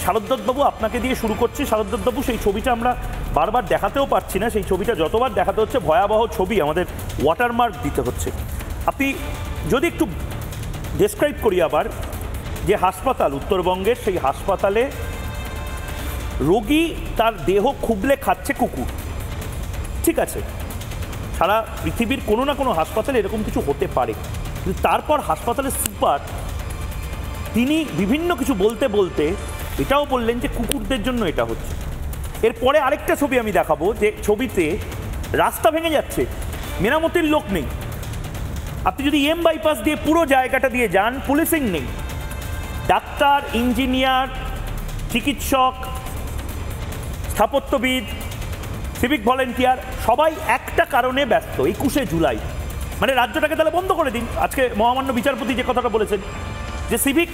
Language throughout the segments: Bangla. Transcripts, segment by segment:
শারদ্দাতবাবু আপনাকে দিয়ে শুরু করছি। শারদ্দাতবাবু, সেই ছবিটা আমরা বারবার দেখাতেও পারছি না, সেই ছবিটা যতবার দেখাতে হচ্ছে ভয়াবহ ছবি, আমাদের ওয়াটারমার্ক দিতে হচ্ছে। আপনি যদি একটু ডেসক্রাইব করি আবার, যে হাসপাতাল উত্তরবঙ্গের, সেই হাসপাতালে রোগী তার দেহ খুবলে খাচ্ছে কুকুর, ঠিক আছে, সারা পৃথিবীর কোনো না কোনো হাসপাতালে এরকম কিছু হতে পারে, কিন্তু তারপর হাসপাতালের সুপার তিনি বিভিন্ন কিছু বলতে বলতে এটাও বললেন যে কুকুরদের জন্য এটা হচ্ছে। এরপরে আরেকটা ছবি আমি দেখাবো, যে ছবিতে রাস্তা ভেঙে যাচ্ছে, মেরামতির লোক নেই। আপনি যদি এম বাইপাস দিয়ে পুরো জায়গাটা দিয়ে যান, পুলিশিং নেই। ডাক্তার, ইঞ্জিনিয়ার, চিকিৎসক, স্থাপত্যবিদ, সিভিক ভলেন্টিয়ার সবাই একটা কারণে ব্যস্ত, 21শে জুলাই। মানে রাজ্যটাকে তাহলে বন্ধ করে দিন। আজকে মহামান্য বিচারপতি যে কথাটা বলেছেন যে সিভিক,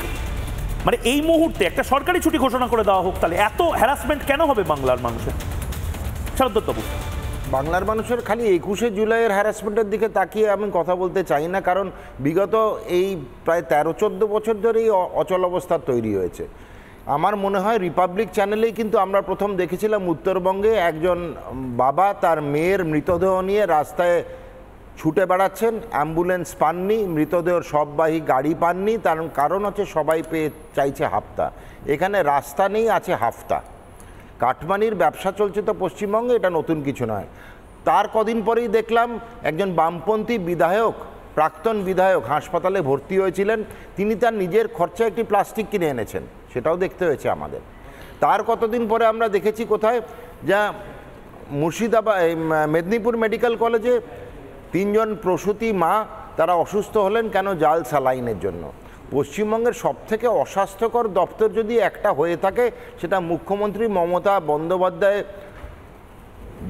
মানে এই মুহূর্তে একটা সরকারি ছুটি ঘোষণা করে দেওয়া হোক, তাহলে এত হ্যারাসমেন্ট কেন হবে বাংলার মানুষের? শারদ্দাতবাবু, বাংলার মানুষের খালি 21শে জুলাইয়ের হ্যারাসমেন্টের দিকে তাকিয়ে আমি কথা বলতে চাই না, কারণ বিগত এই প্রায় 13-14 বছর ধরেই অচল অবস্থা তৈরি হয়েছে। আমার মনে হয় রিপাবলিক চ্যানেলেই কিন্তু আমরা প্রথম দেখেছিলাম উত্তরবঙ্গে একজন বাবা তার মেয়ের মৃতদেহ নিয়ে রাস্তায় ছুটে বেড়াচ্ছেন, অ্যাম্বুলেন্স পাননি, মৃতদেহর সববাহী গাড়ি পাননি, তার কারণ হচ্ছে সবাই পেয়ে চাইছে হাফতা। এখানে রাস্তা নেই, আছে হাফতা। কাটমানির ব্যবসা চলছে তো পশ্চিমবঙ্গে, এটা নতুন কিছু নয়। তার কদিন পরেই দেখলাম একজন বামপন্থী বিধায়ক, প্রাক্তন বিধায়ক হাসপাতালে ভর্তি হয়েছিলেন, তিনি তার নিজের খরচায় একটি প্লাস্টিক কিনে এনেছেন, সেটাও দেখতে হয়েছে আমাদের। তার কতদিন পরে আমরা দেখেছি কোথায়, যা মুর্শিদাবাদ মেদিনীপুর মেডিকেল কলেজে 3 জন প্রসূতি মা তারা অসুস্থ হলেন, কেন? জাল স্যালাইনের জন্য। পশ্চিমবঙ্গের সবথেকে অস্বাস্থ্যকর দপ্তর যদি একটা হয়ে থাকে, সেটা মুখ্যমন্ত্রী মমতা বন্দ্যোপাধ্যায়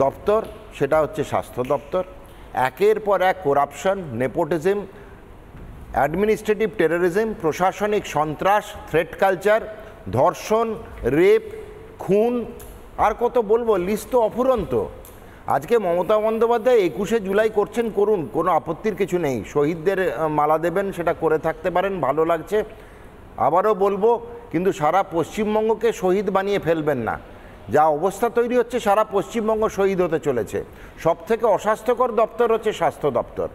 দপ্তর, সেটা হচ্ছে স্বাস্থ্য দপ্তর। একের পর এক করাপশন, নেপোটিজম, অ্যাডমিনিস্ট্রেটিভ টেরোরিজম, প্রশাসনিক সন্ত্রাস, থ্রেট কালচার, ধর্ষণ, রেপ, খুন, আর কত বলবো, লিস্ট তো অফুরন্ত। আজকে মমতা বন্দ্যোপাধ্যায় 21শে জুলাই করছেন, করুন, কোনো আপত্তির কিছু নেই। শহীদদের মালা দেবেন, সেটা করে থাকতে পারেন, ভালো লাগছে। আবারও বলবো, কিন্তু সারা পশ্চিমবঙ্গকে শহীদ বানিয়ে ফেলবেন না। যা অবস্থা তৈরি হচ্ছে, সারা পশ্চিমবঙ্গ শহীদ হতে চলেছে। সবথেকে অস্বাস্থ্যকর দপ্তর হচ্ছে স্বাস্থ্য দপ্তর।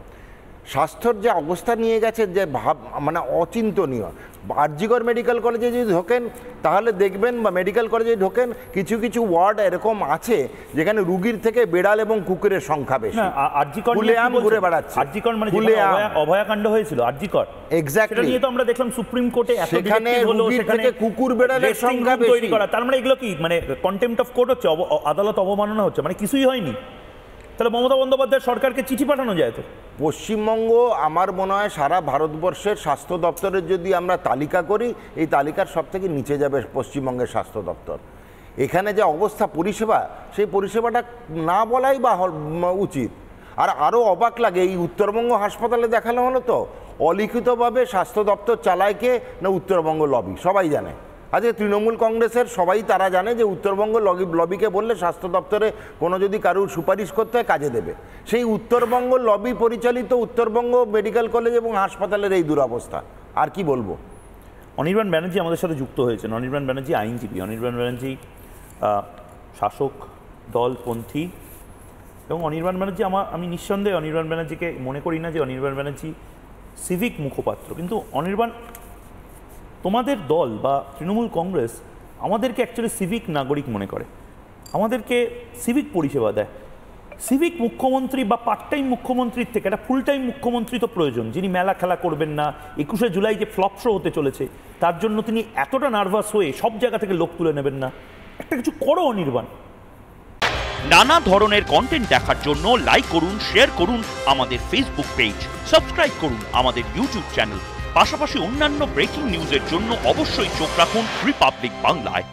স্বাস্থ্যর যে অবস্থা নিয়ে গেছে, যে মানে অচিন্তনীয়। আরজিকর মেডিকেল কলেজে যদি ঢোকেন তাহলে দেখবেন, বা মেডিকেল কলেজে ঢোকেন, কিছু কিছু ওয়ার্ড এরকম আছে যেখানে রুগীর থেকে বেড়াল এবং কুকুরের সংখ্যা বেশি। ঘুরে বেড়াচ্ছে। অভয়াকাণ্ড হয়েছিল আরজিকর, এক্স্যাক্টলি, নিয়ে তো আমরা দেখলাম সুপ্রিম কোর্টে, সেখানে রুগীর থেকে কুকুর বেড়ালের সংখ্যা বেশি। তার মানে এগুলো কি, মানে কন্টেম্পট অফ কোর্ট হচ্ছে, আদালত অবমাননা হচ্ছে, মানে কিছুই হয়নি। তাহলে মমতা বন্দ্যোপাধ্যায় সরকারকে চিঠি পাঠানো যায় তো। পশ্চিমবঙ্গ, আমার মনে হয় সারা ভারতবর্ষের স্বাস্থ্য দপ্তরের যদি আমরা তালিকা করি, এই তালিকার সবথেকে নিচে যাবে পশ্চিমবঙ্গের স্বাস্থ্য দপ্তর। এখানে যে অবস্থা পরিষেবা, সেই পরিষেবাটা না বলাই বা উচিত। আর আরও অবাক লাগে, এই উত্তরবঙ্গ হাসপাতালে দেখানো হলো তো, অলিখিতভাবে স্বাস্থ্য দপ্তর চালায় কে না? উত্তরবঙ্গ লবি, সবাই জানে। আজকে তৃণমূল কংগ্রেসের সবাই তারা জানে যে উত্তরবঙ্গ লবিকে বললে স্বাস্থ্য দপ্তরে কোনো যদি কারুর সুপারিশ করতে হয়, কাজে দেবে। সেই উত্তরবঙ্গ লবি পরিচালিত উত্তরবঙ্গ মেডিকেল কলেজ এবং হাসপাতালের এই দুরবস্থা, আর কি বলবো। অনির্বাণ ব্যানার্জি আমাদের সাথে যুক্ত হয়েছেন। অনির্বাণ ব্যানার্জি আইনজীবী। অনির্বাণ ব্যানার্জি শাসক দলপন্থী, এবং অনির্বাণ ব্যানার্জি আমি নিঃসন্দেহে অনির্বাণ ব্যানার্জিকে মনে করি না যে অনির্বাণ ব্যানার্জি সিভিক মুখপাত্র, কিন্তু অনির্বাণ, তোমাদের দল বা তৃণমূল কংগ্রেস আমাদেরকে অ্যাকচুয়ালি সিভিক নাগরিক মনে করে, আমাদেরকে সিভিক পরিষেবা দেয়। সিভিক মুখ্যমন্ত্রী বা পার্ট টাইম মুখ্যমন্ত্রীর থেকে একটা ফুল টাইম মুখ্যমন্ত্রী তো প্রয়োজন, যিনি মেলা খেলা করবেন না। 21শে জুলাই যে ফ্লপ শো হতে চলেছে, তার জন্য তিনি এতটা নার্ভাস হয়ে সব জায়গা থেকে লোক তুলে নেবেন না। একটা কিছু করো অনির্বাণ। নানা ধরনের কন্টেন্ট দেখার জন্য লাইক করুন, শেয়ার করুন আমাদের ফেসবুক পেজ, সাবস্ক্রাইব করুন আমাদের ইউটিউব চ্যানেল। পাশাপাশি অন্যান্য ব্রেকিং নিউজের জন্য অবশ্যই চোখ রাখুন রিপাবলিক বাংলায়।